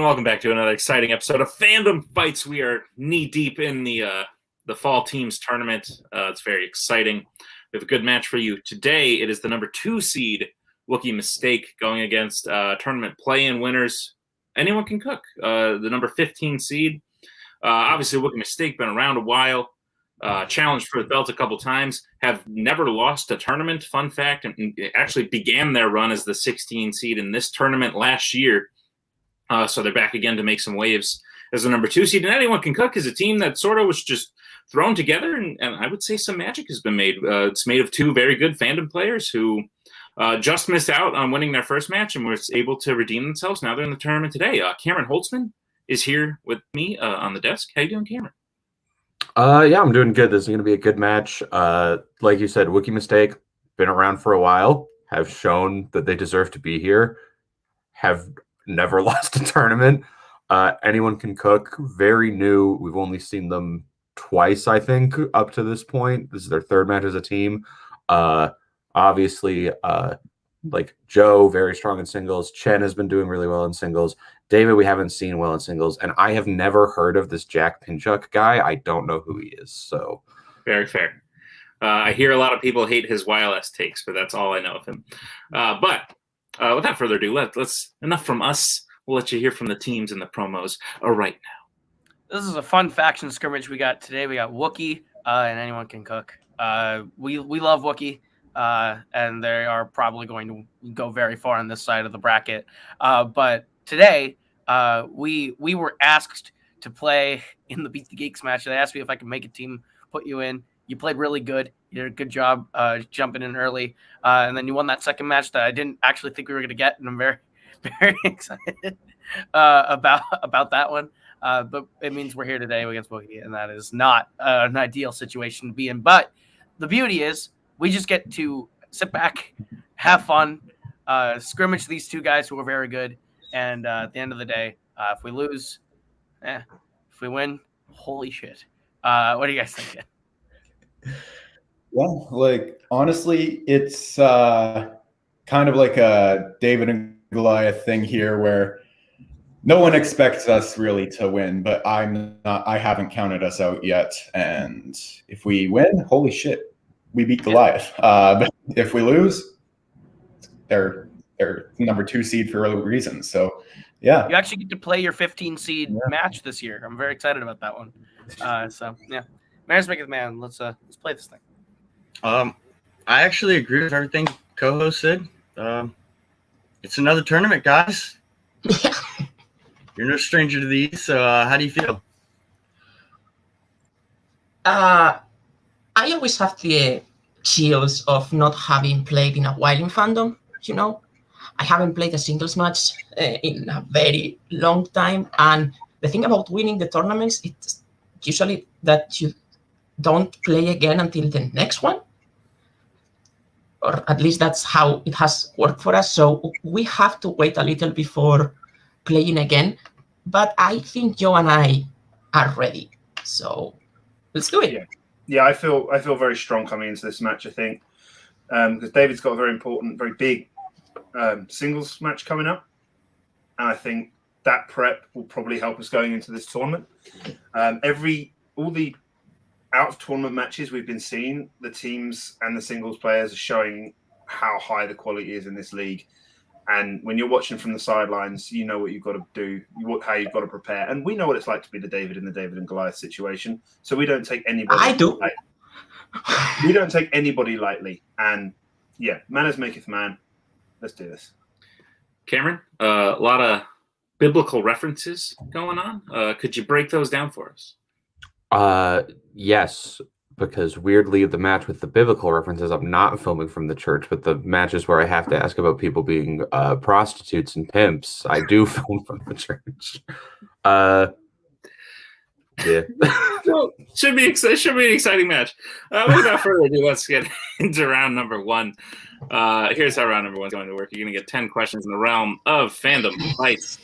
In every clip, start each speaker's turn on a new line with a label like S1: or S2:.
S1: welcome back to another exciting episode of Fandom Fights. We are knee-deep in the Fall Teams Tournament. It's very exciting. We have a good match for you. Today, it is the number 2 seed, Wookiee Mistake, going against tournament play-in winners. Anyone can cook. The number 15 seed. Obviously, Wookiee Mistake, been around a while. Challenged for the belt a couple times. Have never lost a tournament, fun fact, and actually began their run as the 16 seed in this tournament last year. So they're back again to make some waves as the number 2 seed. And Anyone Can Cook is a team that sort of was just thrown together, and I would say some magic has been made. It's made of 2 very good Fandom players who just missed out on winning their first match and was able to redeem themselves. Now they're in the tournament today. Cameron Holtzman is here with me on the desk. How you doing, Cameron?
S2: Yeah, I'm doing good. This is going to be a good match. Like you said, Wookiee Mistake, been around for a while, have shown that they deserve to be here, have never lost a tournament. Anyone Can Cook, very new. We've only seen them twice, I think, up to this point. This is their 3rd match as a team. Obviously, like Joe, very strong in singles. Chen has been doing really well in singles. David, we haven't seen well in singles. And I have never heard of this Jack Pinchuk guy. I don't know who he is. So
S1: very fair. I hear a lot of people hate his YLS takes, but that's all I know of him. But without further ado, let's enough from us. We'll let you hear from the teams and the promos right now.
S3: This is a fun faction scrimmage we got today. We got Wookiee and Anyone Can Cook. We love Wookiee, and they are probably going to go very far on this side of the bracket. But today, we were asked to play in the Beat the Geeks match. They asked me if I could make a team, put you in. You played really good. You did a good job jumping in early. And then you won that second match that I didn't actually think we were going to get. And I'm very, very excited about that one. But it means we're here today against Wookiee, and that is not an ideal situation to be in. But the beauty is we just get to sit back, have fun, scrimmage these 2 guys who are very good. And at the end of the day, if we lose, if we win, holy shit. What are you guys thinking?
S4: Well, like, honestly, it's kind of like a David and Goliath thing here where no one expects us really to win, but I haven't counted us out yet. And if we win, holy shit, we beat Goliath. But if we lose, they're number 2 seed for early reasons. So, yeah.
S3: You actually get to play your 15 seed match this year. I'm very excited about that one. So, yeah. Mayor's Make it Man. Let's play this thing.
S5: I actually agree with everything co-host said. It's another tournament, guys. You're no stranger to these. So how do you feel?
S6: I always have the chills of not having played in a while in Fandom. You know, I haven't played a singles match in a very long time. And the thing about winning the tournaments, it's usually that you don't play again until the next one. Or at least that's how it has worked for us. So we have to wait a little before playing again. But I think Joe and I are ready. So let's do it.
S7: Yeah, I feel very strong coming into this match, I think. Because David's got a very important, very big singles match coming up. And I think that prep will probably help us going into this tournament. All the out-of-tournament matches we've been seeing, the teams and the singles players are showing how high the quality is in this league. And when you're watching from the sidelines, you know what you've got to do, how you've got to prepare. And we know what it's like to be the David and Goliath situation. So we don't take anybody.
S6: I do.
S7: We don't take anybody lightly. And yeah, manners maketh man. Let's do this.
S1: Cameron, a lot of biblical references going on. Could you break those down for us?
S2: Yes, because weirdly, the match with the biblical references, I'm not filming from the church, but the matches where I have to ask about people being prostitutes and pimps, I do film from the church. Yeah.
S1: Well, should be an exciting match. Without further ado, let's get into round number 1. Here's how round number 1 is going to work. You're going to get 10 questions in the realm of Fandom Fights.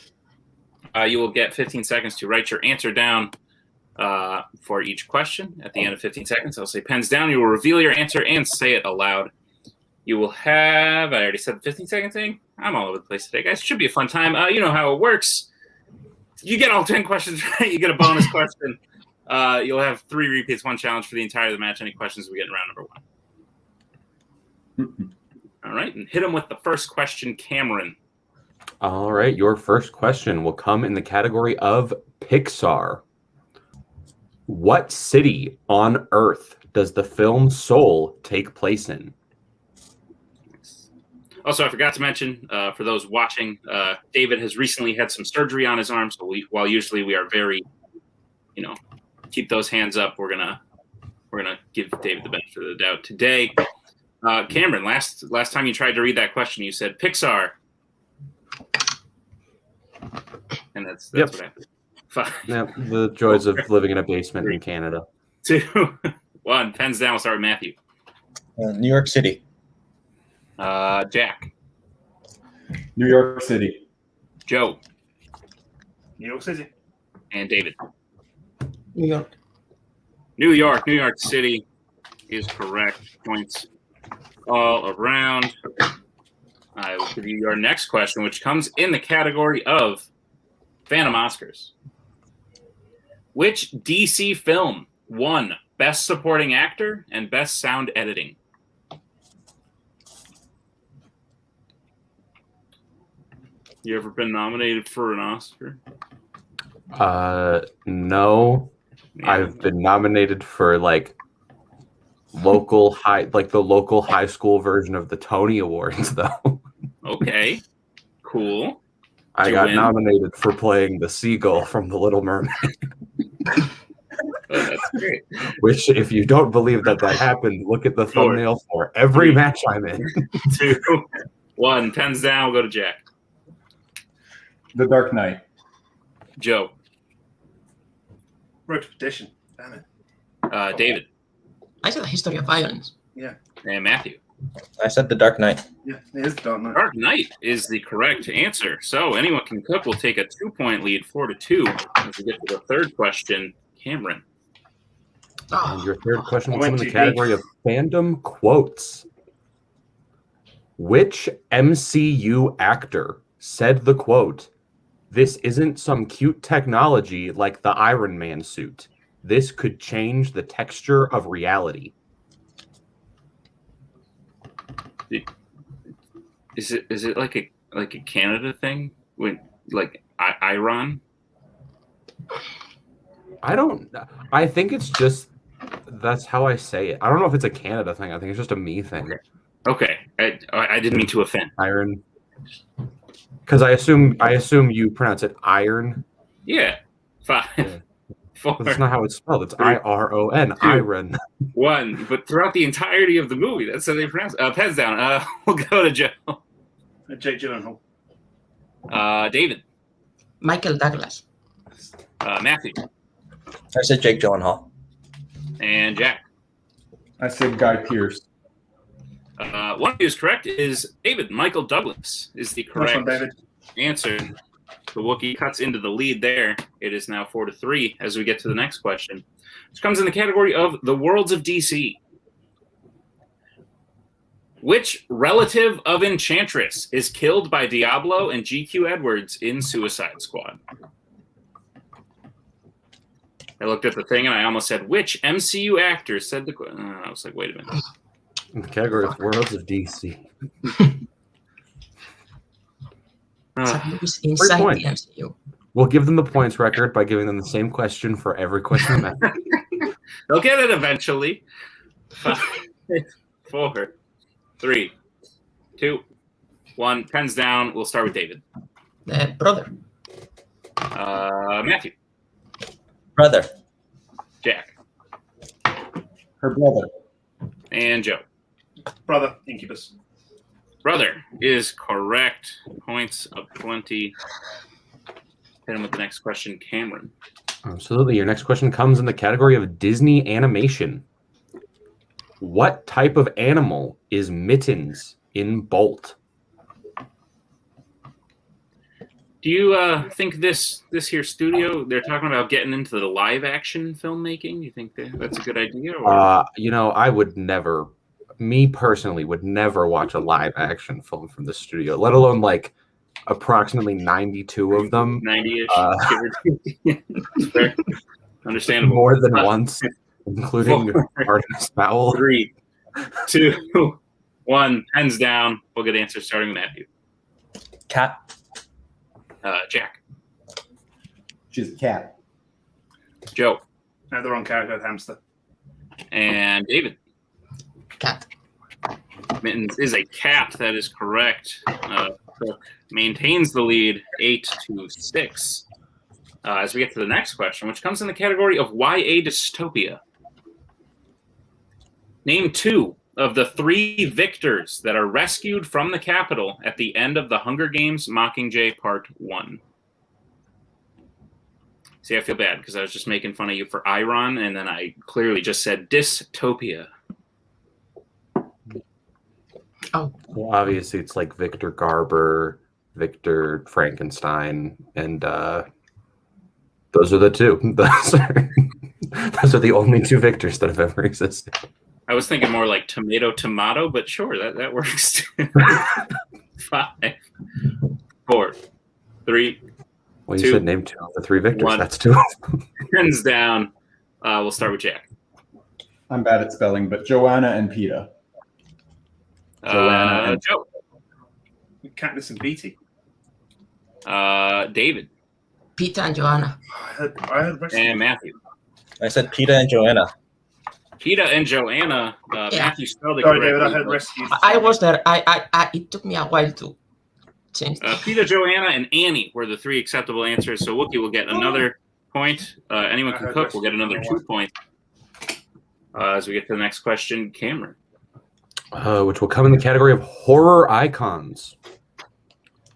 S1: You will get 15 seconds to write your answer down for each question. At the end of 15 seconds, I'll say pens down. You will reveal your answer and say it aloud. You will have, I already said the 15-second thing. I'm all over the place today, guys. It should be a fun time. You know how it works. you get all 10 questions right, you get a bonus question. You'll have 3 repeats, 1 challenge for the entire of the match. Any questions we get in round number 1? All right, and hit him with the first question, Cameron.
S2: All right, your first question will come in the category of Pixar. What city on Earth does the film Soul take place in?
S1: Also, I forgot to mention, for those watching, David has recently had some surgery on his arm, so while usually we are very, keep those hands up, we're gonna give David the benefit of the doubt today. Cameron, last time you tried to read that question, you said Pixar, and that's
S2: Yep.
S1: what happened. 5,
S2: Yeah, the joys of living in a basement in Canada.
S1: 2, 1. Pens down. We'll start with Matthew.
S8: New York City.
S1: Jack.
S4: New York City.
S1: Joe.
S7: New York City.
S1: And David.
S6: New York.
S1: New York City is correct. Points all around. I will give you your next question, which comes in the category of Phantom Oscars. Which DC film won Best Supporting Actor and Best Sound Editing? You ever been nominated for an Oscar?
S2: No.
S1: Yeah.
S2: I've been nominated for the local high school version of the Tony Awards, though.
S1: Okay, cool.
S2: I got nominated for playing the seagull from The Little Mermaid.
S1: Oh, that's great.
S2: Which, if you don't believe that happened, look at the thumbnail for every match I'm in.
S1: 2, 1. Pens down. We'll go to Jack.
S4: The Dark Knight.
S1: Joe.
S7: Road to Perdition. Damn it.
S1: David.
S6: I said a history of violence.
S7: Yeah.
S1: And Matthew.
S8: I said The Dark Knight.
S7: Yeah, it is Dark Knight.
S1: Dark Knight is the correct answer. So anyone can cook will take a 2-point lead, 4-2. As we get to the third question, Cameron.
S2: And your third question will come in the
S7: 20.
S2: category of fandom quotes. Which MCU actor said the quote, "This isn't some cute technology like the Iron Man suit. This could change the texture of reality"?
S1: Is it like a Canada thing? When Iran?
S2: I think it's just that's how I say it. I don't know if it's a Canada thing. I think it's just a me thing.
S1: Okay. I didn't mean to offend.
S2: Iron. Because I assume you pronounce it iron.
S1: Yeah. 5,
S2: Yeah.
S1: 4,
S2: That's not how it's spelled. It's
S1: 3,
S2: IRON.
S1: 2,
S2: Iron.
S1: 1. But throughout the entirety of the movie, that's how they pronounce it. Pens down. We'll go to Joe.
S7: Jake Gyllenhaal.
S1: David.
S6: Michael Douglas.
S1: Matthew.
S8: I said Jake Gyllenhaal.
S1: And Jack.
S4: I said Guy Pearce.
S1: One of you is correct. Is David. Michael Douglas is the
S7: Nice
S1: correct
S7: one, David.
S1: answer. The Wookiee cuts into the lead there. It is now 4-3 as we get to the next question, which comes in the category of the worlds of DC. Which relative of Enchantress is killed by Diablo and GQ Edwards in Suicide Squad? I looked at the thing and I almost said, which MCU actor said the question? I was like, wait a minute.
S2: In the category of worlds of DC.
S6: Who's inside
S2: point.
S6: the MCU?
S2: We'll give them the points record by giving them the same question for every question.
S1: They'll get it eventually. 5, 4, 3, 2, 1. Pens down. We'll start with David.
S6: Brother.
S1: Matthew.
S8: Brother.
S1: Jack.
S4: Her brother.
S1: And Joe.
S7: Brother, Incubus.
S1: Brother is correct. Points of 20. Hit him with the next question, Cameron.
S2: Absolutely. Your next question comes in the category of Disney animation. What type of animal is Mittens in Bolt?
S1: Do you think this here studio, they're talking about getting into the live action filmmaking? You think that's a good idea? Or?
S2: I would never, me personally, would never watch a live action film from the studio, let alone like approximately 92 of them.
S1: 90-ish. Fair. Understandable.
S2: More than once, including Artemis Fowl.
S1: 3, 2, 1. Pens down. We'll get answers starting with Matthew.
S8: Cat.
S1: Jack.
S4: She's a cat.
S1: Joe.
S7: I have the wrong character, hamster.
S1: And David.
S6: Cat.
S1: Mittens is a cat. That is correct. Cook maintains the lead 8-6. As we get to the next question, which comes in the category of YA dystopia. Name 2 of the 3 victors that are rescued from the Capitol at the end of the Hunger Games Mockingjay Part 1. See, I feel bad because I was just making fun of you for Iron, and then I clearly just said dystopia.
S6: Oh,
S2: Well, obviously, it's like Victor Garber, Victor Frankenstein, and those are the 2. Those are the only 2 victors that have ever existed.
S1: I was thinking more like tomato, but sure, that works. 5, 4, 3.
S2: Well, you
S1: 2,
S2: said name 2 of the 3 victors.
S1: 1.
S2: That's 2 of them.
S1: Pens down. We'll start with Jack.
S4: I'm bad at spelling, but Joanna and Peta. Joanna and
S1: Joe.
S7: Katniss and Beatty.
S1: David.
S6: Peter and Joanna.
S7: I heard rest
S1: And Matthew.
S8: I said Peta and Joanna.
S1: Peta and Joanna.
S6: Yeah.
S1: Matthew spelled it
S7: Sorry,
S1: correctly.
S7: David, I heard rescue.
S6: I was there. I it took me a while to change.
S1: Peta, Joanna, and Annie were the 3 acceptable answers. So Wookiee will get another point. Anyone can cook will get another 2 points. As we get to the next question, Cameron.
S2: Which will come in the category of horror icons.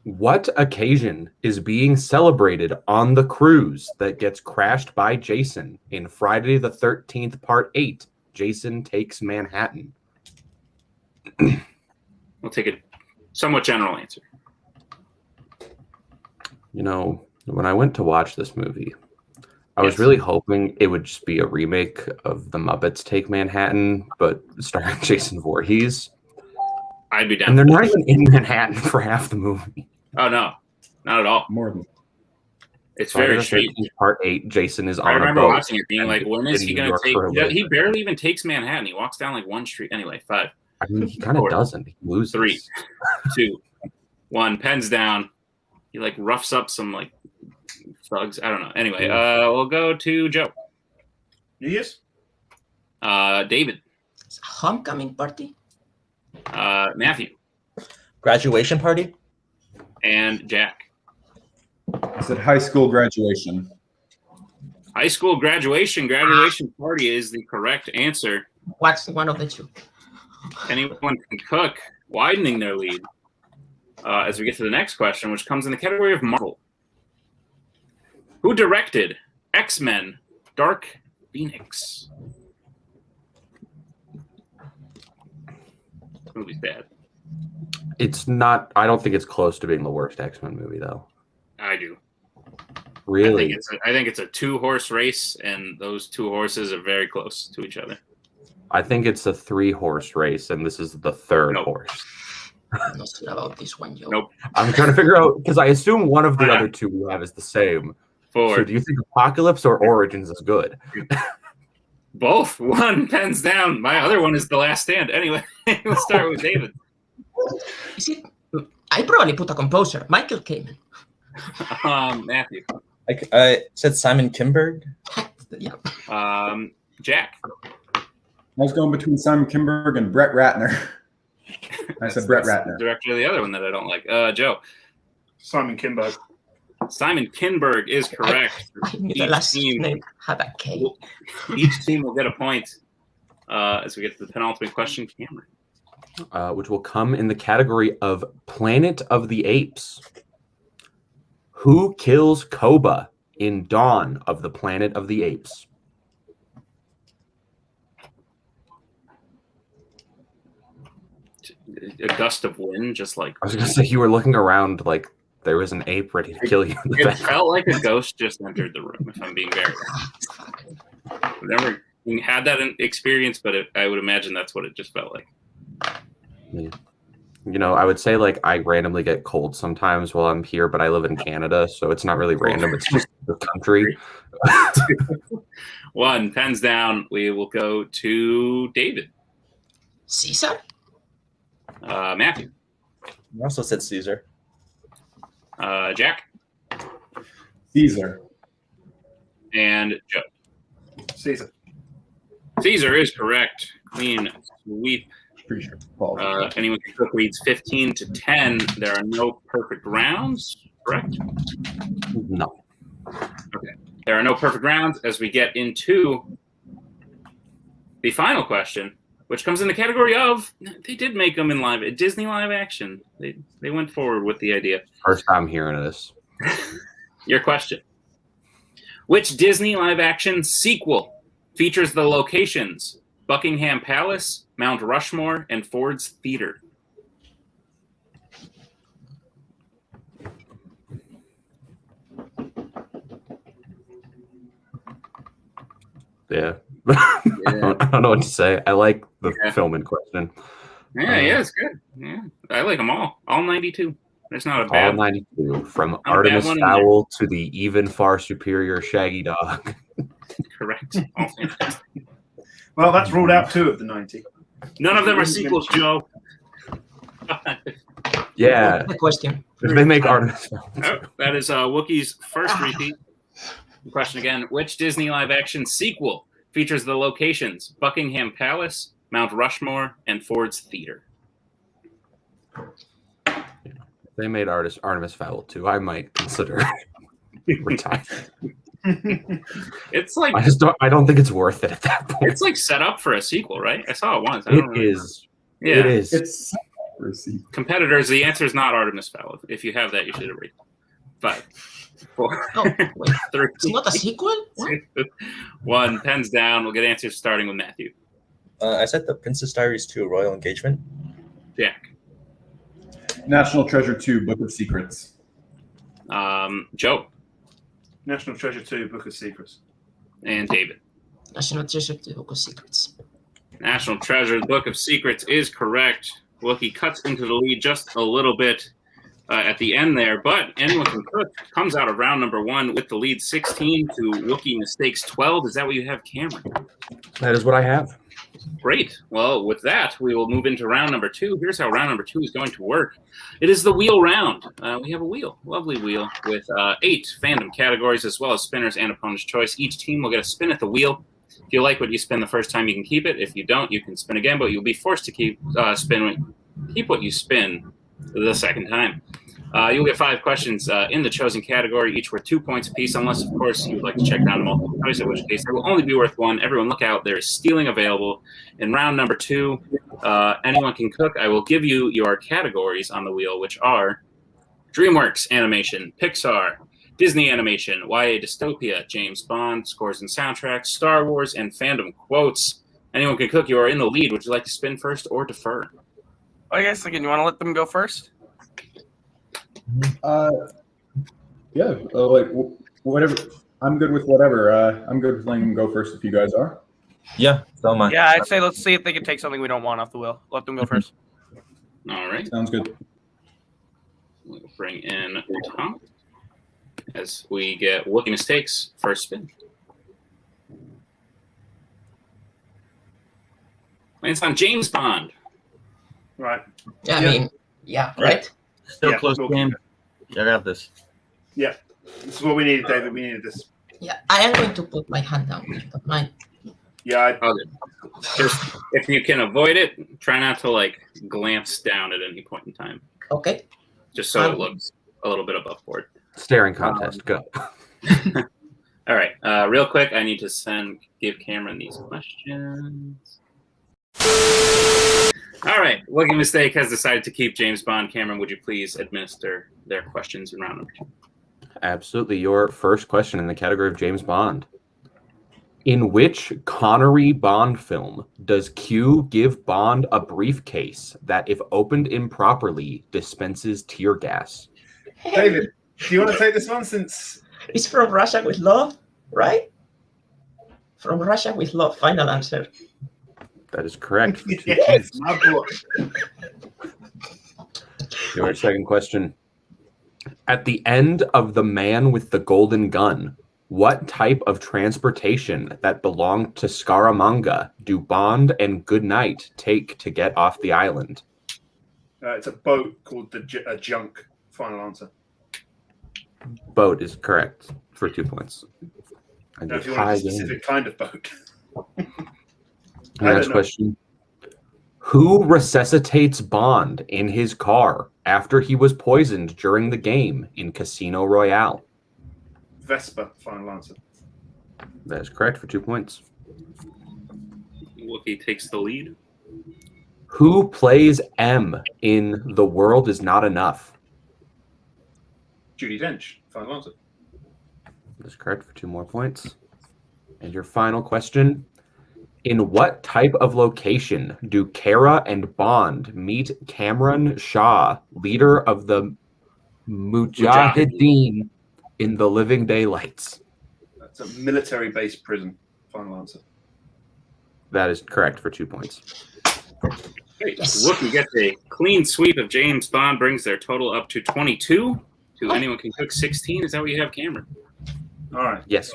S2: What occasion is being celebrated on the cruise that gets crashed by Jason in Friday the 13th, Part 8? Jason Takes Manhattan.
S1: We'll take a somewhat general answer.
S2: You know, when I went to watch this movie, I was
S1: Yes.
S2: really hoping it would just be a remake of The Muppets Take Manhattan, but starring Jason Voorhees.
S1: I'd be down.
S2: And they're not even in Manhattan for half the movie.
S1: Oh, no. Not at all.
S4: more than
S1: It's
S2: Friday
S1: very
S2: the
S1: strange.
S2: 13th, Part 8, Jason is
S1: I
S2: on a
S1: remember
S2: boat.
S1: watching it being like, when is
S2: in
S1: he
S2: New
S1: going
S2: York
S1: to
S2: for a
S1: take...
S2: little
S1: He
S2: bit.
S1: barely even takes Manhattan. He walks down like one street. Anyway, 5,
S2: I mean, he kind of
S1: 4,
S2: doesn't. He loses.
S1: 3, 2, 1. Pens down. He like roughs up some like thugs. I don't know. Anyway, we'll go to Joe.
S7: New Year's?
S1: David.
S6: Homecoming party.
S1: Matthew.
S8: Graduation party.
S1: And Jack.
S4: I said high school graduation.
S1: High school graduation party is the correct answer.
S6: What's one of the 2?
S1: Anyone can cook, widening their lead. As we get to the next question, which comes in the category of Marvel. Who directed X-Men Dark Phoenix? This movie's bad.
S2: It's not. I don't think it's close to being the worst X-Men movie, though.
S1: I do.
S2: Really?
S1: I think it's a 2-horse race, and those 2 horses are very close to each other.
S2: I think it's a 3-horse race, and this is the 3rd
S1: Nope.
S2: horse.
S6: I'm not sure about this one, Joe.
S1: Nope.
S2: I'm trying to figure out, because I assume one of the other 2 we have is the same.
S1: 4.
S2: So do you think Apocalypse or Origins is good?
S1: Both. 1, pens down. My other one is The Last Stand. Anyway, we'll start with David.
S6: Is it? I probably put a composer, Michael Kamen.
S1: Matthew.
S8: I said Simon Kinberg.
S6: Yeah.
S1: Jack.
S4: I was going between Simon Kinberg and Brett Ratner. I said Brett
S1: That's the
S4: Ratner.
S1: director of the other one that I don't like. Joe.
S7: Simon Kinberg.
S1: Simon Kinberg is correct.
S6: I knew the
S1: Each
S6: last
S1: team-
S6: name had a K.
S1: Each team will get a point as we get to the penultimate question, Cameron.
S2: Which will come in the category of Planet of the Apes. Who kills Koba in Dawn of the Planet of the Apes?
S1: A gust of wind, just like
S2: I was going to say, you were looking around like there was an ape ready to kill you. In the
S1: it
S2: back.
S1: felt like a ghost just entered the room. If I'm being very honest, I've never had that experience, but I would imagine that's what it just felt like.
S2: You I would say like I randomly get cold sometimes while I'm here, but I live in Canada, so it's not really random. It's just the country.
S1: 1, pens down. We will go to David.
S6: Caesar?
S1: Matthew.
S8: I also said Caesar.
S1: Jack.
S4: Caesar.
S1: And Joe.
S7: Caesar.
S1: Caesar is correct. Clean sweep.
S4: Pretty sure.
S1: Anyone can cook leads 15-10. There are no perfect rounds, correct?
S2: No.
S1: Okay. There are no perfect rounds as we get into the final question, which comes in the category of they did make them in Disney live action. They went forward with the idea.
S2: First time hearing this.
S1: Your question. Which Disney live action sequel features the locations Buckingham Palace, Mount Rushmore, and Ford's Theater?
S2: Yeah. I don't know what to say. I like the film in question.
S1: Yeah, it's good. Yeah, I like them all. All 92. It's not a
S2: All
S1: bad
S2: 92, from
S1: Not a bad
S2: Artemis
S1: one in
S2: Fowl to the even far superior Shaggy Dog.
S1: Correct. All fantastic.
S7: Well, that's ruled out 2 of the 90.
S1: None of them are sequels, Joe.
S2: Yeah,
S6: The question.
S2: if they make Artemis Fowl.
S1: Oh, that is Wookiee's first repeat. The question again: which Disney live-action sequel features the locations Buckingham Palace, Mount Rushmore, and Ford's Theater?
S2: If they made Artemis Fowl too, I might consider retiring.
S1: It's like
S2: I don't think it's worth it at that point.
S1: it's like set up for a sequel, right? I saw it once. I
S2: It
S1: don't remember.
S2: is.
S1: Yeah.
S2: It is.
S4: It's
S1: Competitors. The answer is not Artemis Fowl. If you have that, you should have read 5, 4,
S6: Oh, wait.
S1: 3,
S6: It's not a sequel? What?
S1: 2, 1. Pens down. We'll get answers starting with Matthew.
S8: I said The Princess Diaries 2, Royal Engagement.
S1: Jack.
S4: National Treasure 2, Book of Secrets.
S1: Joe.
S7: National Treasure 2, Book of Secrets.
S1: And David.
S6: National Treasure 2, Book of Secrets.
S1: National Treasure, Book of Secrets is correct. Wookiee cuts into the lead just a little bit at the end there, but Anyone Can Cook comes out of round number 1 with the lead 16 to Wookiee mistakes 12. Is that what you have, Cameron?
S2: That is what I have.
S1: Great. Well, with that, we will move into round number 2. Here's how round number 2 is going to work. It is the wheel round. We have a wheel, lovely wheel, with 8 fandom categories as well as spinners and opponent's choice. Each team will get a spin at the wheel. If you like what you spin the first time, you can keep it. If you don't, you can spin again, but you'll be forced to keep what you spin the second time. You'll get 5 questions in the chosen category, each worth 2 points apiece, unless, of course, you would like to check down to multiple choice, in which case they will only be worth 1. Everyone look out. There is stealing available. In round number 2, Anyone Can Cook. I will give you your categories on the wheel, which are DreamWorks Animation, Pixar, Disney Animation, YA Dystopia, James Bond, Scores and Soundtracks, Star Wars, and Fandom Quotes. Anyone Can Cook. You are in the lead. Would you like to spin first or defer?
S3: I guess again, you want to let them go first?
S4: Yeah, whatever. I'm good with whatever. I'm good with letting them go first if you guys are.
S8: Yeah, so am I.
S3: Yeah, I'd say let's see if they can take something we don't want off the wheel. Let them go first.
S1: All right.
S4: Sounds good.
S1: We'll bring in Tom as we get Wookiee mistakes first spin. Lands on James Bond.
S7: Right.
S6: Yeah, I mean, yeah, right?
S5: Still
S7: Yeah,
S5: close
S7: cool.
S5: game. I got this.
S7: Yeah. This is what we needed, David. We needed this.
S6: Yeah, I am going to put my hand down. But mine.
S7: Yeah.
S1: Just, if you can avoid it, try not to glance down at any point in time.
S6: Okay.
S1: Just so it looks a little bit above board.
S2: Staring contest. Go.
S1: All right. Real quick, I need to give Cameron these questions. All right. Wookiee Mistake has decided to keep James Bond. Cameron, would you please administer their questions in round number 2?
S2: Absolutely. Your first question in the category of James Bond. In which Connery Bond film does Q give Bond a briefcase that, if opened improperly, dispenses tear gas?
S7: David, do you want to take this one since...
S6: It's From Russia with Love, right? From Russia with Love. Final answer.
S2: That is correct.
S7: Yes, my boy.
S2: Your second question. At the end of The Man with the Golden Gun, what type of transportation that belonged to Scaramanga do Bond and Goodnight take to get off the island?
S7: It's a boat called a junk. Final answer.
S2: Boat is correct for 2 points. And
S7: Now, if you
S2: tie
S7: want a
S2: game.
S7: specific kind of boat.
S2: Next question. Who resuscitates Bond in his car after he was poisoned during the game in Casino Royale?
S7: Vespa. Final answer.
S2: That is correct for 2 points.
S1: Wookiee takes the lead.
S2: Who plays M in The World Is Not Enough?
S7: Judi Dench. Final answer.
S2: That is correct for 2 more points. And your final question. In what type of location do Kara and Bond meet Cameron Shah, leader of the Mujahideen in The Living Daylights?
S7: That's a military-based prison. Final answer.
S2: That is correct for 2 points.
S1: Great. Wookiee gets a clean sweep of James Bond, brings their total up to 22. To Anyone Can Cook 16. Is that what you have, Cameron?
S7: All right.
S2: Yes.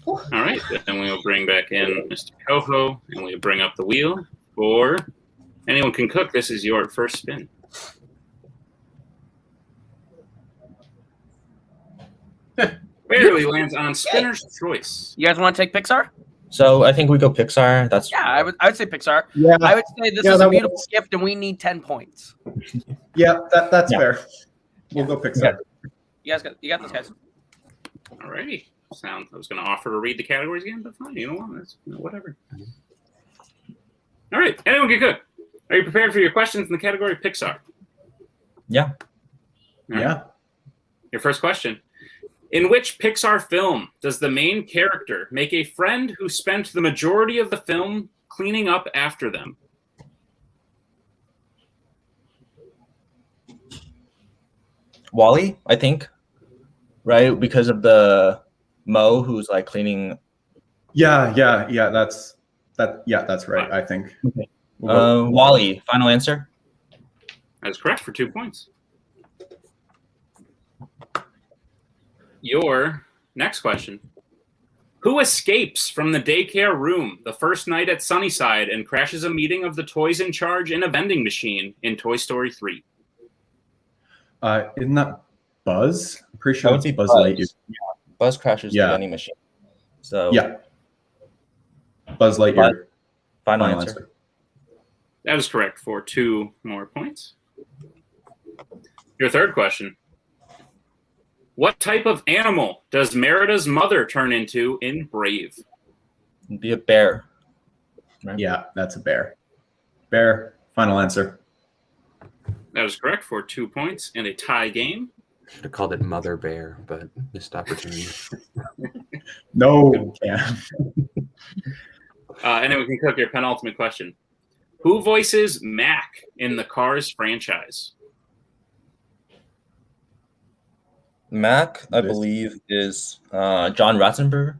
S1: All right. Then we'll bring back in Mr. Coho, and we'll bring up the wheel for Anyone Can Cook. This is your first spin. Barely lands on Spinner's Choice.
S3: You guys want to take Pixar?
S8: So I think we go Pixar. That's
S3: Yeah, I would say Pixar.
S4: Yeah,
S3: I would say this
S4: Yeah,
S3: is
S4: that
S3: a beautiful gift, and we need 10 points.
S4: that's
S8: Yeah.
S4: fair. We'll go Pixar.
S3: You got this, guys.
S1: All righty. I was going to offer to read the categories again, but fine. You know what? That's, whatever. All right. Anyone Can Cook. Are you prepared for your questions in the category of Pixar?
S8: yeah.
S1: All right.
S4: Yeah.
S1: Your first question. In which Pixar film does the main character make a friend who spent the majority of the film cleaning up after them?
S8: Wally, I think. Right? Because of the Mo who's like cleaning.
S4: Yeah. That's right. I think.
S8: Okay.
S4: We'll go-
S8: Wally, final answer.
S1: That is correct for 2 points. Your next question. Who escapes from the daycare room the first night at Sunnyside and crashes a meeting of the toys in charge in a vending machine in Toy Story 3?
S4: Isn't that Buzz? I'm pretty
S8: That
S4: sure
S8: would
S4: it's
S8: be
S4: Buzz
S8: Buzz.
S4: Lightyear.
S8: Buzz crashes
S4: Yeah.
S8: the vending machine. So
S4: Yeah. Buzz Lightyear.
S8: final answer.
S1: That is correct for 2 more points. Your third question. What type of animal does Merida's mother turn into in Brave?
S8: It'd be a bear. Right?
S4: Yeah, that's a bear. Bear. Final answer.
S1: That is correct for 2 points in a tie game.
S2: Should have called it Mother Bear, but missed opportunity.
S4: No. Yeah.
S1: Anyone Can Cook, your penultimate question. Who voices Mac in the Cars franchise?
S8: Mac, I believe, is John Ratzenberger.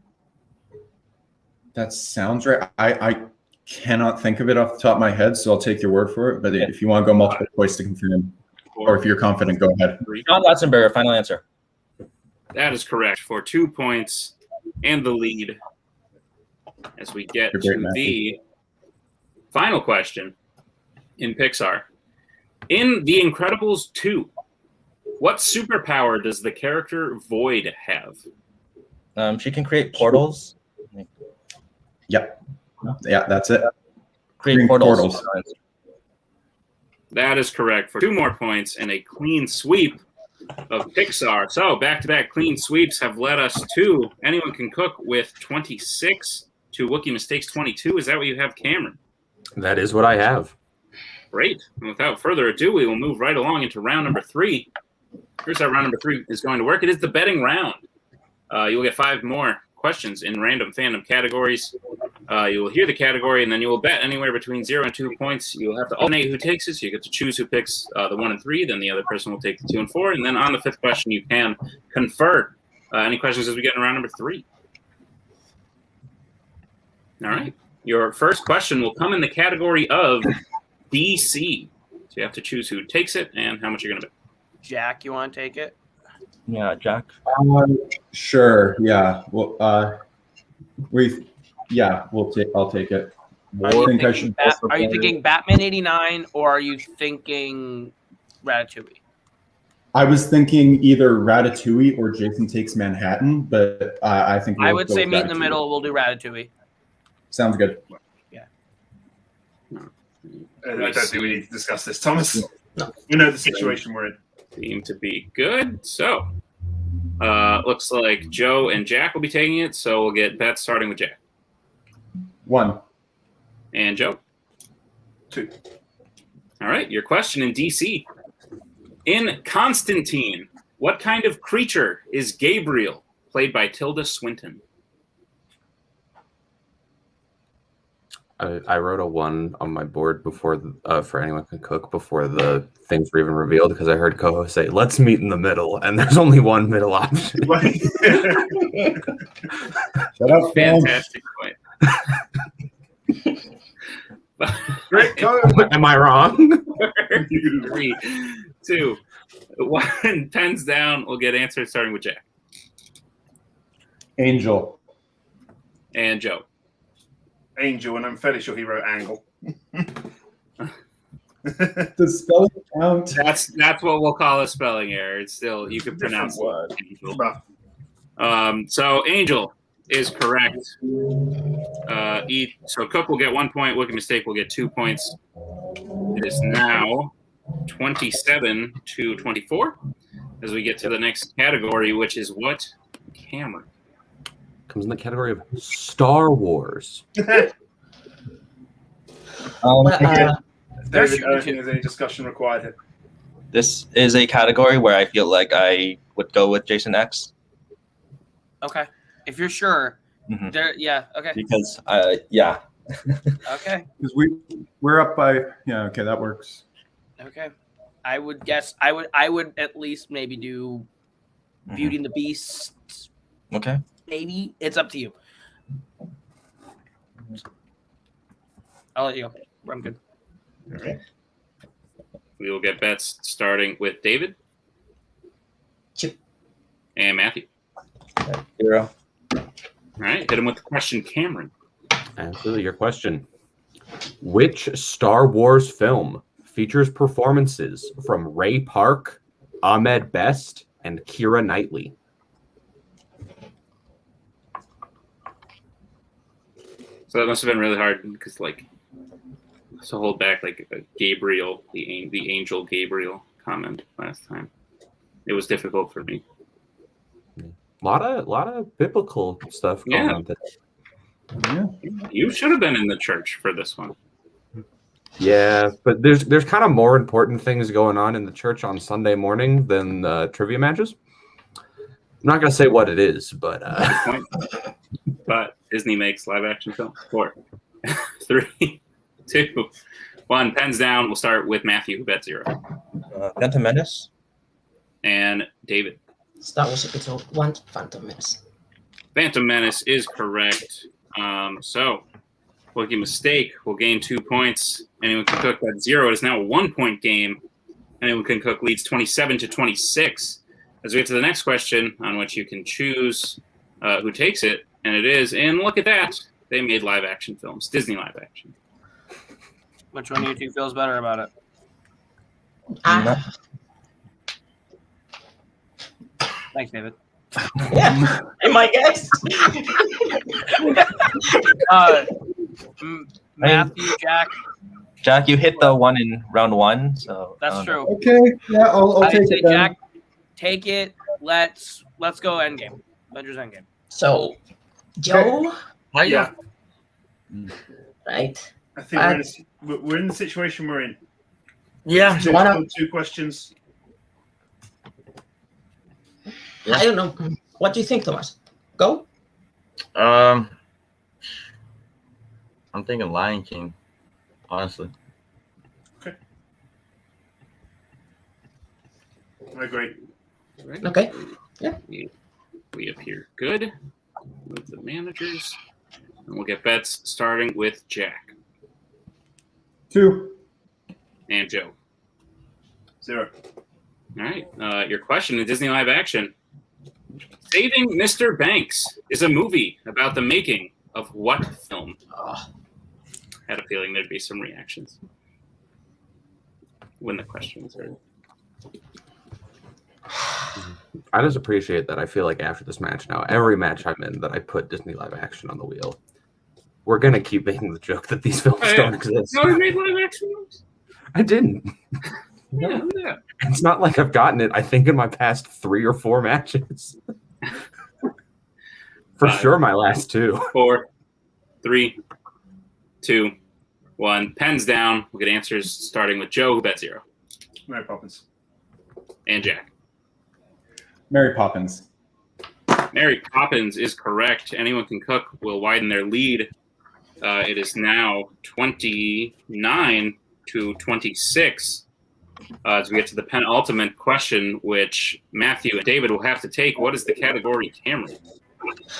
S4: That sounds right. I cannot think of it off the top of my head, so I'll take your word for it. But if you want to go multiple choice to confirm, or if you're confident, go ahead.
S8: John Ratzenberger, final answer.
S1: That is correct for 2 points and the lead as we get
S4: You're great,
S1: to
S4: Matthew.
S1: the final question in Pixar. In The Incredibles 2, what superpower does the character Void have?
S8: She can create portals.
S4: Yep. Yeah, that's it.
S8: Create portals.
S1: That is correct for 2 more points and a clean sweep of Pixar. So back-to-back clean sweeps have led us to Anyone Can Cook with 26 to Wookiee Mistakes 22. Is that what you have, Cameron?
S2: That is what I have.
S1: Great. And without further ado, we will move right along into round number 3. Here's how round number 3 is going to work. It is the betting round. You will get 5 more questions in random fandom categories. You will hear the category, and then you will bet anywhere between 0 and 2 points. You will have to alternate who takes it, so you get to choose who picks the 1 and 3. Then the other person will take the 2 and 4. And then on the 5th question, you can confer. Any questions as we get in round number 3? All right. Your first question will come in the category of DC. So you have to choose who takes it and how much you're going to bet.
S3: Jack, you want to take it?
S8: Yeah, Jack.
S4: Sure. Yeah. Well, I'll take it.
S3: Are you,
S4: think I
S3: thinking,
S4: should
S3: Bat-
S4: also
S3: are you
S4: play-
S3: thinking Batman 89 or are you thinking Ratatouille?
S4: I was thinking either Ratatouille or Jason Takes Manhattan, but I think
S3: I
S4: we'll
S3: would
S4: go
S3: say
S4: with
S3: meet in the
S4: Ratatouille.
S3: middle. We'll do Ratatouille.
S4: Sounds good.
S7: I don't think we need to discuss this, Thomas.
S6: No.
S7: We know the situation we're in.
S1: Seem to be good. So, looks like Joe and Jack will be taking it. So we'll get bets starting with Jack
S4: 1.
S1: and Joe.
S7: 2.
S1: All right, your question in DC. In Constantine, what kind of creature is Gabriel, played by Tilda Swinton?
S2: I wrote a 1 on my board before for anyone can cook before the things were even revealed because I heard Coho say, "Let's meet in the middle," and there's only one middle option.
S4: Shut up, fam.
S1: Fantastic point.
S7: Great go.
S2: Am I wrong?
S1: 3, 2, 1. Pens down. We'll get answers starting with Jack
S4: Angel.
S1: and Joe.
S7: Angel, and I'm fairly sure he wrote Angle.
S4: Does spelling count?
S1: That's what we'll call a spelling error. It's still you can pronounce
S7: word.
S1: Angel. So Angel is correct. So Cook will get 1 point. Wookiee Mistake will get 2 points. It is now 27 to 24 as we get to the next category, which is what Cameron
S2: Comes in the category of Star Wars.
S7: David, I don't think there's any discussion required here.
S8: This is a category where I feel like I would go with Jason X
S3: Okay. If you're sure.
S8: Mhm.
S3: Yeah. Okay.
S8: because, yeah.
S3: Okay.
S4: Because we're up by okay, that works.
S3: Okay. I would guess I would at least maybe do Beauty and the Beast.
S8: Okay.
S3: Maybe it's up to you. I'll let you go. I'm good.
S1: All right. We will get bets starting with David
S6: Chip.
S1: and Matthew.
S8: 0.
S1: All right, hit him with the question, Cameron.
S2: Absolutely, your question. Which Star Wars film features performances from Ray Park, Ahmed Best, and Keira Knightley?
S1: So that must have been really hard because, like, to hold back like Gabriel, the angel Gabriel comment last time. It was difficult for me.
S2: A lot of biblical stuff going
S1: Yeah.
S2: on today.
S4: Yeah.
S1: You should have been in the church for this one.
S2: Yeah, but there's kind of more important things going on in the church on Sunday morning than trivia matches. I'm not gonna say what it is, but
S1: Good point. But Disney makes live action film. 4, 3, 2, 1. Pens down. We'll start with Matthew, who bet 0,
S8: Phantom Menace.
S1: and David.
S6: Star Wars Episode 1, Phantom Menace.
S1: Phantom Menace is correct. So Wookiee Mistake will gain 2 points. Anyone can cook at 0. It is now a 1 point game. Anyone can cook leads 27 to 26. As we get to the next question, on which you can choose who takes it, and it is, and look at that, they made live action films, Disney live action.
S3: Which one of you two feels better about it?
S6: Ah,
S3: Thanks, David.
S6: yeah, my guess.
S3: Matthew, Jack.
S8: Jack, you hit the 1 in round 1, so
S3: That's true.
S4: Okay. Yeah, I'll
S3: I
S4: take
S3: say,
S4: it then.
S3: Jack, take it. Let's go Endgame. Avengers Endgame.
S6: So, Joe,
S7: Yeah,
S6: right?
S7: I think we're in the situation we're in.
S8: Yeah.
S7: Two questions.
S8: Yeah.
S6: I don't know. What do you think, Thomas? Go.
S5: I'm thinking Lion King, honestly.
S7: I agree.
S1: Right?
S6: Okay. Yeah.
S1: We appear good with the managers. And we'll get bets starting with Jack
S4: 2.
S1: and Joe.
S7: 0.
S1: All right. Your question in Disney live action. Saving Mr. Banks is a movie about the making of what film? Had a feeling there'd be some reactions when the question was heard.
S2: I just appreciate that. I feel like after this match now, every match I'm in that I put Disney live action on the wheel, we're going to keep making the joke that these films don't exist.
S1: No, you made live action movies?
S2: I didn't.
S1: Yeah.
S2: It's not like I've gotten it, I think, in my past 3 or 4 matches. For sure, my last 2.
S1: 4, 3, 2, 1. Pens down. We'll get answers starting with Joe, who bet 0.
S7: Mary Poppins.
S1: And Jack.
S4: Mary Poppins.
S1: Mary Poppins is correct. Anyone Can Cook will widen their lead. It is now 29 to 26. As we get to the penultimate question, which Matthew and David will have to take. What is the category, Cameron?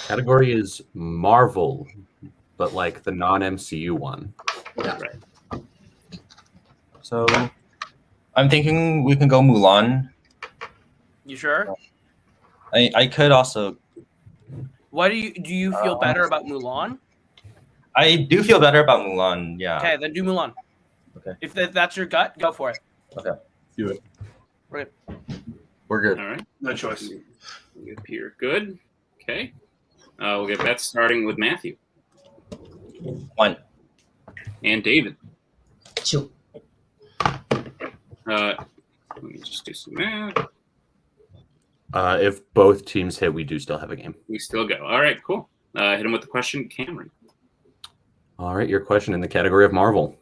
S2: Category is Marvel, but like the non-MCU one.
S1: Right.
S8: So I'm thinking we can go Mulan.
S3: You sure?
S8: I could also.
S3: Why do you feel better about Mulan?
S8: I do feel better about Mulan. Yeah.
S3: Okay, then do Mulan.
S8: Okay.
S3: If that's your gut, go for it.
S8: Okay. Do it.
S3: We're good.
S8: We're good.
S1: All right.
S7: No choice.
S1: You appear good. Okay. We'll get bets starting with Matthew
S8: 1.
S1: and David.
S6: 2.
S1: Let me just do some math.
S2: If both teams hit, we do still have a game.
S1: We still go. All right, cool. Hit him with the question, Cameron.
S2: All right, your question in the category of Marvel.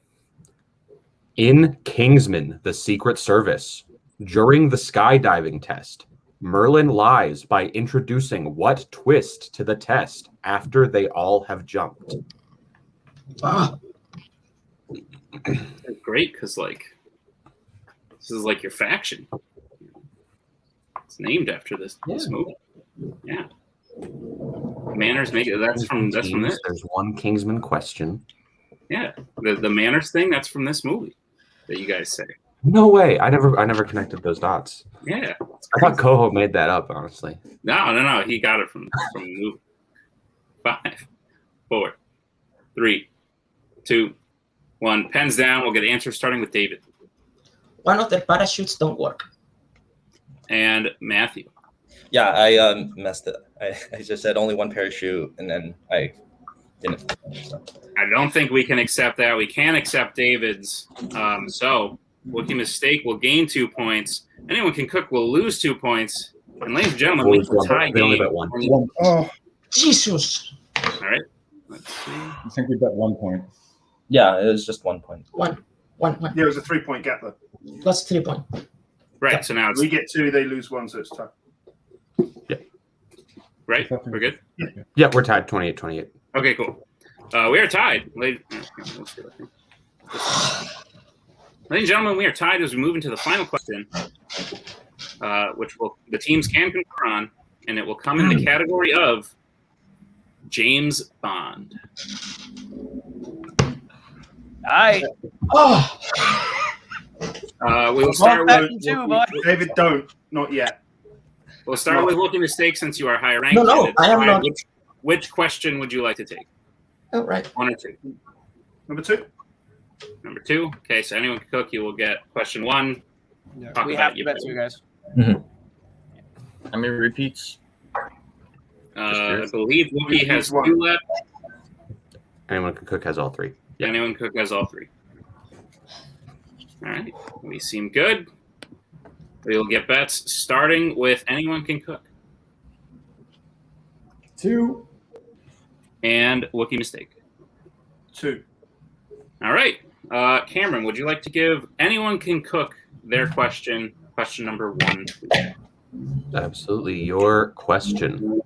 S2: In Kingsman, The Secret Service, during the skydiving test, Merlin lies by introducing what twist to the test after they all have jumped?
S1: That's great, because this is like your faction. It's named after this movie. Yeah. Manners make it. That's from this.
S2: There's one Kingsman question.
S1: Yeah, the manners thing. That's from this movie that you guys say.
S2: No way! I never connected those dots.
S1: Yeah,
S2: I thought Koho made that up. Honestly,
S1: no. He got it from the movie. 5, 4, 3, 2, 1. Pens down. We'll get answers starting with David
S6: One of the parachutes don't work.
S1: and Matthew.
S8: Yeah, I messed it. I just said only one parachute, and then I didn't. So.
S1: I don't think we can accept that. We can accept David's. So Wookiee Mistake will gain 2 points. Anyone Can Cook will lose 2 points. And ladies and gentlemen, we can tie
S2: They only
S1: game.
S2: bet 1.
S4: Oh,
S6: Jesus.
S1: All right. Let's see.
S4: I think we bet 1 point.
S8: Yeah, it was just 1 point.
S6: One.
S7: Yeah, it was a 3-point gap though.
S6: That's 3 points.
S1: Right. So now it's
S7: We get 2, they lose 1, so it's tough.
S1: right. We're good.
S2: Yeah, we're tied 28-28.
S1: Okay, cool. We are tied. Ladies and gentlemen, we are tied as we move into the final question, which the teams can concur on, and it will come in the category of James Bond.
S3: Aye.
S6: Oh,
S1: We will start with
S7: David, don't. Not yet.
S1: We'll start with Wookiee Mistake since you are higher ranked.
S6: No, I am not.
S1: Which question would you like to take?
S6: all right.
S1: 1 or 2?
S7: Number 2.
S1: Number 2. Okay, so Anyone Can Cook, you will get question 1. Talk
S3: We
S1: about
S3: have to
S1: you,
S3: bet you guys.
S5: How many repeats?
S1: I believe Wookiee has
S7: One.
S1: 2 left.
S2: Anyone Can Cook has all 3. Yeah.
S1: Anyone Cook has all 3. All right, we seem good. We will get bets starting with Anyone Can Cook
S4: 2.
S1: and Wookiee Mistake.
S7: 2.
S1: All right, Cameron, would you like to give Anyone Can Cook their question number 1?
S2: Absolutely. Your question.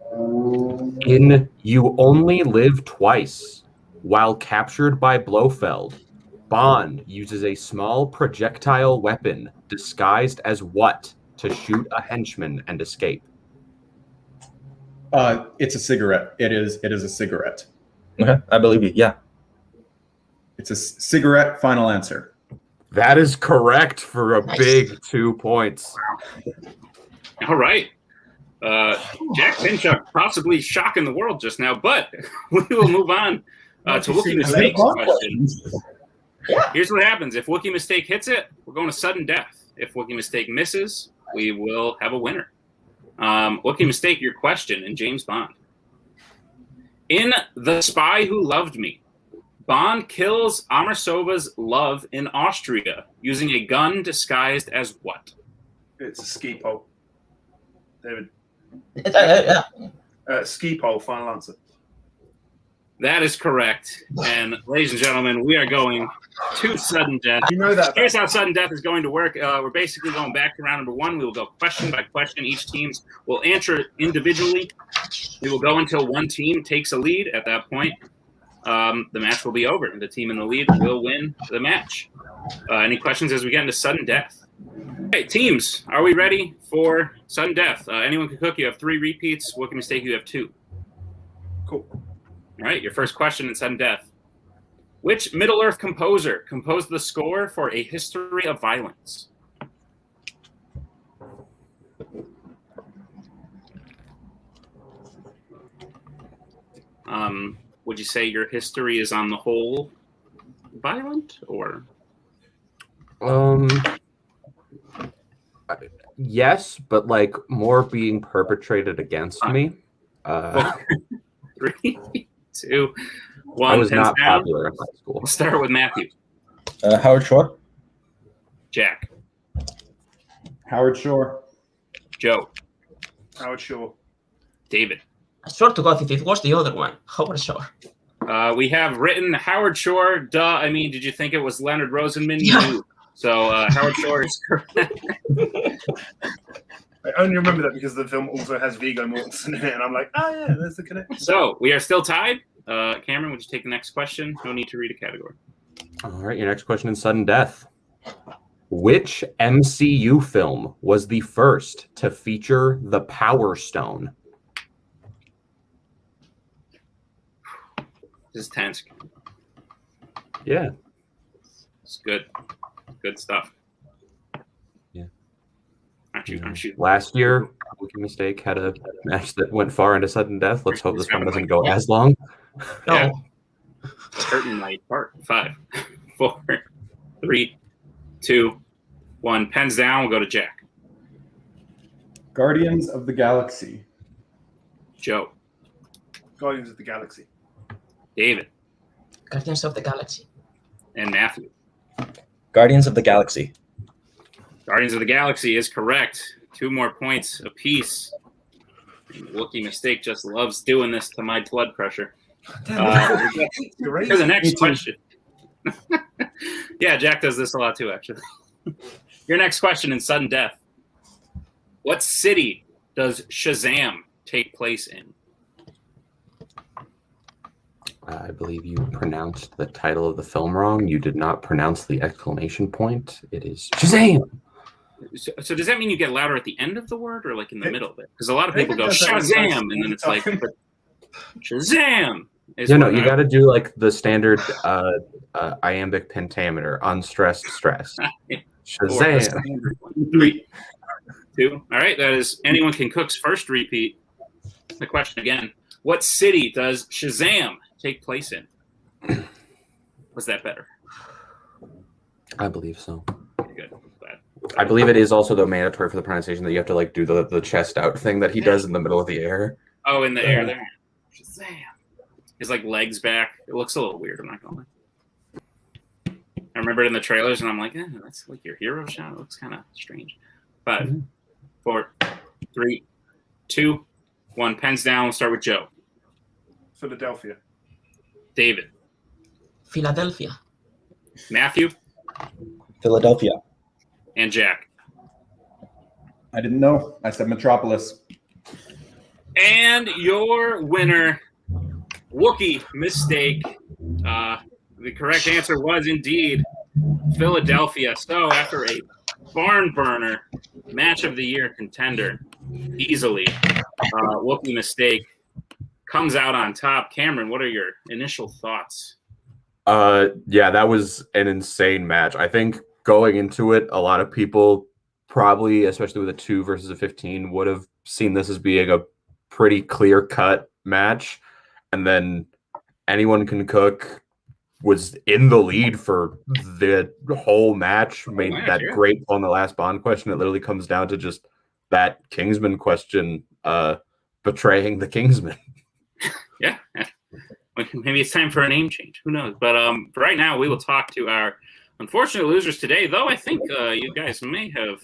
S2: In You Only Live Twice, while captured by Blofeld, Bond uses a small projectile weapon disguised as what to shoot a henchman and escape?
S4: It's a cigarette. It is a cigarette.
S8: Okay, I believe you. Yeah.
S4: It's a cigarette. Final answer.
S2: That is correct for a
S6: Nice.
S2: big 2 points.
S1: All right. Jack Pinchuk possibly shocking the world just now, but we will move on to Wookiee Mistake's question. Here's what happens. If Wookiee Mistake hits it, we're going to sudden death. If Wookiee Mistake misses, we will have a winner. Wookiee Mistake, your question, and James Bond. In The Spy Who Loved Me, Bond kills Amarsova's love in Austria using a gun disguised as what?
S7: It's a ski pole. David.
S6: Yeah.
S7: Ski pole, final answer.
S1: That is correct. And ladies and gentlemen, we are going to sudden death.
S7: You know that.
S1: Here's how sudden death is going to work. We're basically going back to round number 1. We will go question by question. Each team will answer individually. We will go until one team takes a lead. At that point, the match will be over. The team in the lead will win the match. Any questions as we get into sudden death? Okay, teams, are we ready for sudden death? Anyone can cook. You have 3 repeats. Wookiee Mistake, you have 2.
S7: Cool.
S1: All right, your first question in sudden death. Which Middle-earth composer composed the score for A History of Violence? Would you say your history is on the whole violent, or?
S2: Yes, but like more being perpetrated against me.
S1: 3, 2, 1.
S2: I was
S1: pens
S2: not
S1: down.
S2: popular in high school.
S1: We'll start with Matthew.
S8: Howard Shore.
S1: Jack.
S4: Howard Shore.
S1: Joe.
S7: Howard Shore.
S1: David.
S6: I swear to God, if it was the other one, Howard Shore.
S1: We have written Howard Shore. Duh. I mean, did you think it was Leonard Rosenman? You
S6: Yeah.
S1: knew. So Howard Shore is correct.
S7: I only remember that because the film also has Viggo Mortensen in it, and I'm like, oh yeah, there's the connection.
S1: So we are still tied. Cameron, would you take the next question? No need to read a category.
S2: All right, your next question in sudden death. Which MCU film was the first to feature the Power Stone?
S1: This is tense.
S2: Yeah.
S1: It's good. Good stuff.
S2: Yeah.
S1: Aren't you?
S2: Last year, Wookiee Mistake had a match that went far into sudden death. Let's hope this one doesn't go as long.
S6: No.
S1: Yeah. Curtain light part. 5, 4, 3, 2, 1. Pens down. We'll go to Jack.
S4: Guardians of the Galaxy.
S1: Joe.
S7: Guardians of the Galaxy.
S1: David.
S6: Guardians of the Galaxy.
S1: And Matthew.
S8: Guardians of the Galaxy.
S1: Guardians of the Galaxy is correct. 2 more points apiece. Wookiee Mistake just loves doing this to my blood pressure.
S7: Great.
S1: For the next question. Yeah, Jack does this a lot too, actually. Your next question in sudden death. What city does Shazam take place in?
S2: I believe you pronounced the title of the film wrong. You did not pronounce the exclamation point. It is Shazam!
S1: So does that mean you get louder at the end of the word or like in the middle of it? Because a lot of people go Shazam, and then it's like Shazam.
S2: You know, you got to do like the standard iambic pentameter, unstressed, stressed. Shazam.
S1: 3, 2. All right, that is Anyone Can Cook's first repeat. The question again. What city does Shazam take place in? Was that better?
S2: I believe so.
S1: Good. Glad.
S2: I believe it is also though mandatory for the pronunciation that you have to like do the chest out thing that he does in the middle of the air.
S1: Oh, in the air there. Shazam. His like legs back. It looks a little weird, I'm not gonna lie. I remember it in the trailers and I'm like, that's like your hero shot. It looks kind of strange. 5, 4, 3, 2, 1. Pens down. We'll start with Joe.
S7: Philadelphia.
S1: David.
S6: Philadelphia.
S1: Matthew.
S8: Philadelphia.
S1: And Jack.
S4: I didn't know. I said Metropolis.
S1: And your winner, Wookiee Mistake. The correct answer was indeed Philadelphia. So after a barn burner, match of the year contender, easily, Wookiee Mistake comes out on top. Cameron, what are your initial thoughts?
S2: Yeah, that was an insane match. I think going into it, a lot of people probably, especially with a 2 versus a 15, would have seen this as being a pretty clear-cut match. And then Anyone Can Cook was in the lead for the whole match, made that great on the last Bond question. It literally comes down to just that Kingsman question betraying the Kingsman.
S1: Yeah. Maybe it's time for a name change. Who knows? But right now, we will talk to our unfortunate losers today, though I think you guys may have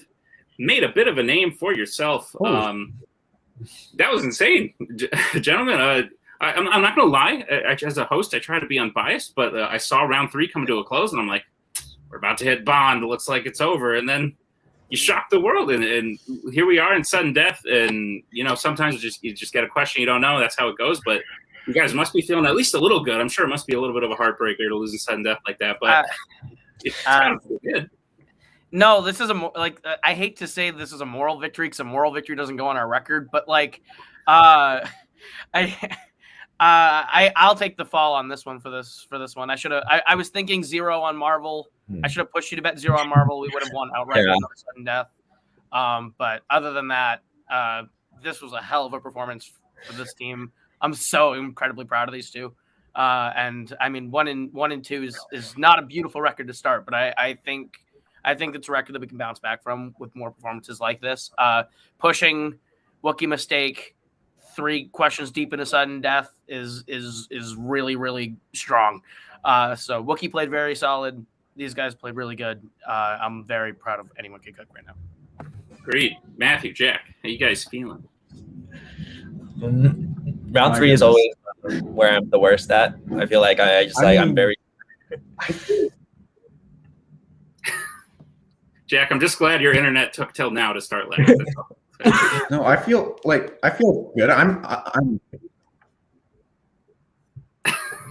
S1: made a bit of a name for yourself. That was insane. Gentlemen, I'm not going to lie. As a host, I try to be unbiased, but I saw round 3 come to a close, and I'm like, we're about to hit Bond. It looks like it's over. And then you shocked the world, and here we are in sudden death. And, sometimes you just get a question you don't know. That's how it goes. But you guys must be feeling at least a little good. I'm sure it must be a little bit of a heartbreaker to lose in sudden death like that. But it's kind of good.
S3: No, this is I hate to say this is a moral victory because a moral victory doesn't go on our record, but I'll take the fall on this one for this one. I was thinking 0 on Marvel. I should have pushed you to bet 0 on Marvel. We would have won outright on sudden death. But other than that, this was a hell of a performance for this team. I'm so incredibly proud of these two. And I mean, 1 and 2 is not a beautiful record to start, but I think it's a record that we can bounce back from with more performances like this. Pushing Wookiee Mistake 3 questions deep into sudden death is really, really strong. So Wookiee played very solid. These guys played really good. I'm very proud of Anyone Can Cook right now.
S1: Great. Matthew, Jack, how you guys feeling?
S8: Round 3 is always where I'm the worst at. I feel like I'm very.
S7: Jack, I'm just glad your internet took till now to start lagging.
S4: No, I feel good. I'm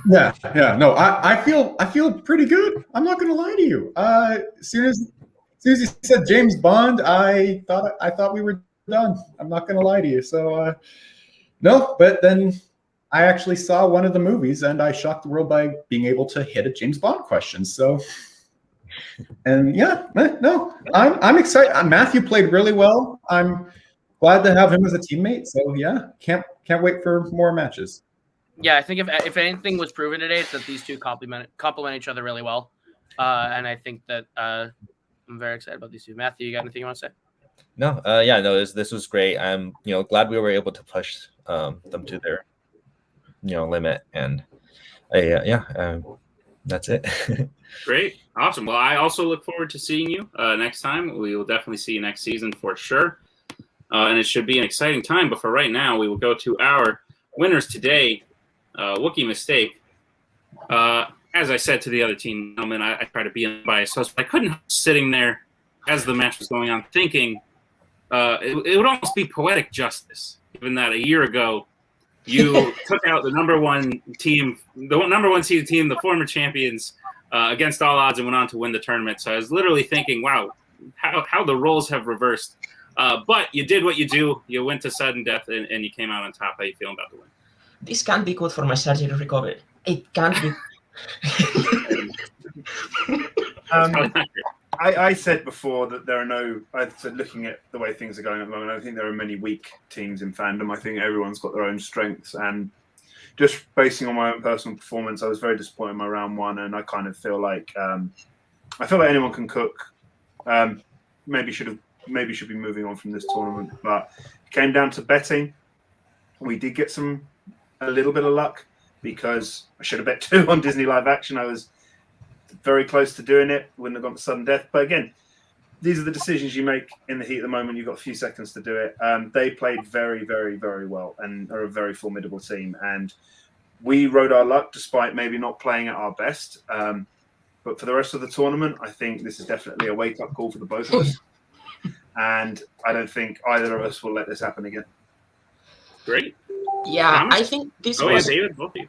S4: No, I feel pretty good. I'm not gonna lie to you. As soon as you said James Bond, I thought we were done. I'm not gonna lie to you. So no, but then I actually saw one of the movies and I shocked the world by being able to hit a James Bond question. So and I'm excited. Matthew played really well. I'm glad to have him as a teammate. So yeah, can't wait for more matches.
S3: Yeah, I think if anything was proven today, it's that these two complement each other really well, and I think that I'm very excited about these two. Matthew, you got anything you want to say?
S8: No, this was great. I'm glad we were able to push them to their limit, and that's it.
S1: Great, awesome. Well, I also look forward to seeing you next time. We will definitely see you next season for sure, and it should be an exciting time. But for right now, we will go to our winners today. Wookiee Mistake. As I said to the other team, I try to be unbiased, so I couldn't help sitting there as the match was going on thinking it would almost be poetic justice, given that a year ago you took out the number 1 team, the number 1 seeded team, the former champions, against all odds, and went on to win the tournament. So I was literally thinking, wow, how the roles have reversed. But you did what you do. You went to sudden death, and you came out on top. How you feeling about the win?
S6: This can't be good for my surgery recovery. It can't be.
S7: I said before that I said looking at the way things are going at the moment, I think there are many weak teams in Fandom. I think everyone's got their own strengths, and just basing on my own personal performance, I was very disappointed in my round 1, and I kind of feel like Anyone Can Cook. Maybe should be moving on from this tournament, but it came down to betting. We did get a little bit of luck because I should have bet 2 on Disney live action. I was very close to doing it. Wouldn't have gone to sudden death. But again, these are the decisions you make in the heat of the moment. You've got a few seconds to do it. They played very, very, very well and are a very formidable team. And we rode our luck despite maybe not playing at our best. But for the rest of the tournament, I think this is definitely a wake-up call for the both of us. And I don't think either of us will let this happen again.
S1: Great.
S6: Yeah,
S1: Thomas?
S6: I think this
S1: Oh,
S6: was.
S1: yeah, David, both of you.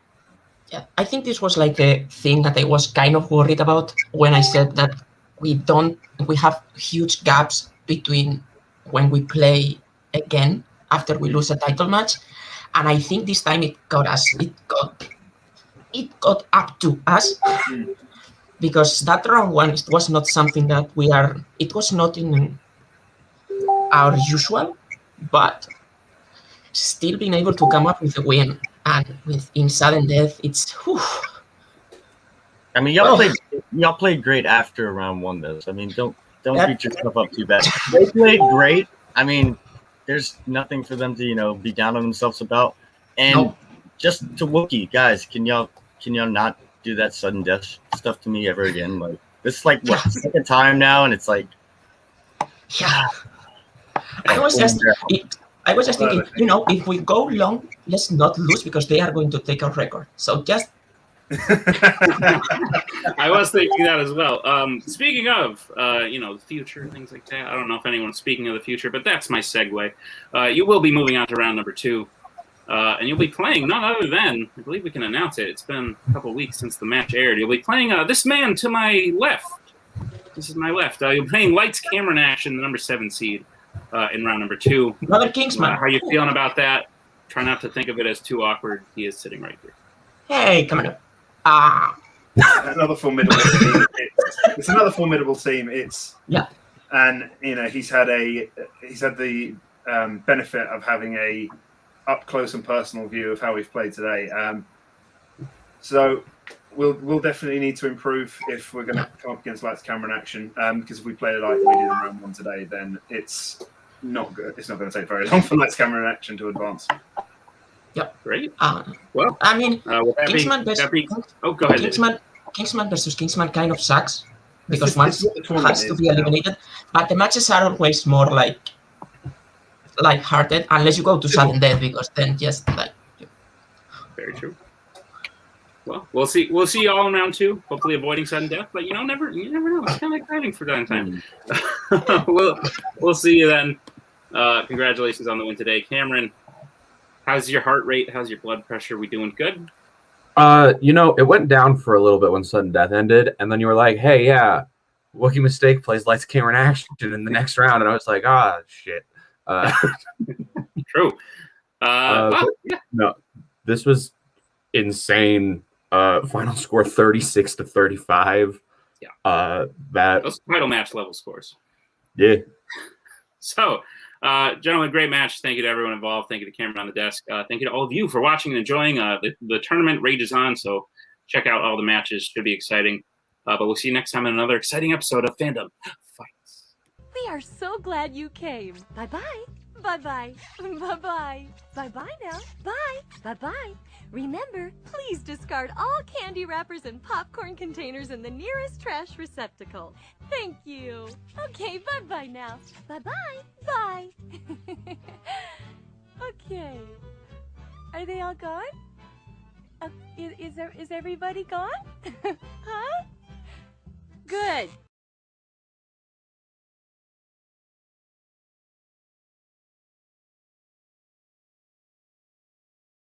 S6: Yeah, I think this was like the thing that I was kind of worried about when I said that we have huge gaps between when we play again after we lose a title match, and I think this time it got up to us. because that round one was not something that it was not in our usual, but still being able to come up with a win and in sudden death, it's whew.
S5: I mean, y'all played great after round one, though. So, I mean, don't beat yourself up too bad. They played great. I mean, there's nothing for them to be down on themselves about. And just to Wookiee, guys, can y'all not do that sudden death stuff to me ever again? Like, this is like what, second time now, and it's like,
S6: yeah. I was just thinking, if we go long, let's not lose because they are going to take our record. So just.
S1: I was thinking that as well. Speaking of, the future, things like that. I don't know if anyone's speaking of the future, but that's my segue. You will be moving on to round number 2, and you'll be playing none other than, I believe we can announce it. It's been a couple weeks since the match aired. You'll be playing this man to my left. This is my left. You're playing Lights, Camera, and Action, the number 7 seed, in round number 2.
S6: Another Kingsman.
S1: How are you feeling about that? Try not to think of it as too awkward. He is sitting right here.
S6: Hey, come on.
S7: Another formidable team. It's another formidable team. And he's had the benefit of having a up close and personal view of how we've played today. So we'll definitely need to improve if we're going to come up against Lights, Camera, and Action. Because if we play like we did in round 1 today, then it's not good. It's not going to take very long for Lights, Camera, and Action to advance.
S6: Yep.
S1: Great.
S6: Well, I mean,
S1: Kingsman
S6: versus Kingsman kind of sucks because one has to be eliminated, but the matches are always more light-hearted unless you go to sudden death because then just like.
S1: Very true. Well, we'll see. We'll see you all in round 2. Hopefully, avoiding sudden death. But you never know. It's kind of exciting for that time. We'll see you then. Congratulations on the win today, Cameron. How's your heart rate? How's your blood pressure? We doing good?
S2: It went down for a little bit when sudden death ended, and then you were like, "Hey, yeah, Wookiee Mistake plays Lights, Camera, and Action in the next round," and I was like, shit."
S1: True.
S2: No, this was insane. Final score 36-35.
S1: Yeah. Those title match level scores.
S2: Yeah.
S1: So. Gentlemen, great match. Thank you to everyone involved. Thank you to Cameron on the desk. Thank you to all of you for watching and enjoying. The tournament rages on, so check out all the matches. Should be exciting. But we'll see you next time in another exciting episode of Fandom Fights.
S9: We are so glad you came. Bye-bye. Bye-bye. Bye-bye. Bye-bye now. Bye. Bye-bye. Remember, please discard all candy wrappers and popcorn containers in the nearest trash receptacle. Thank you. Okay, bye-bye now. Bye-bye. Bye. Okay. Are they all gone? Is everybody gone? Huh? Good.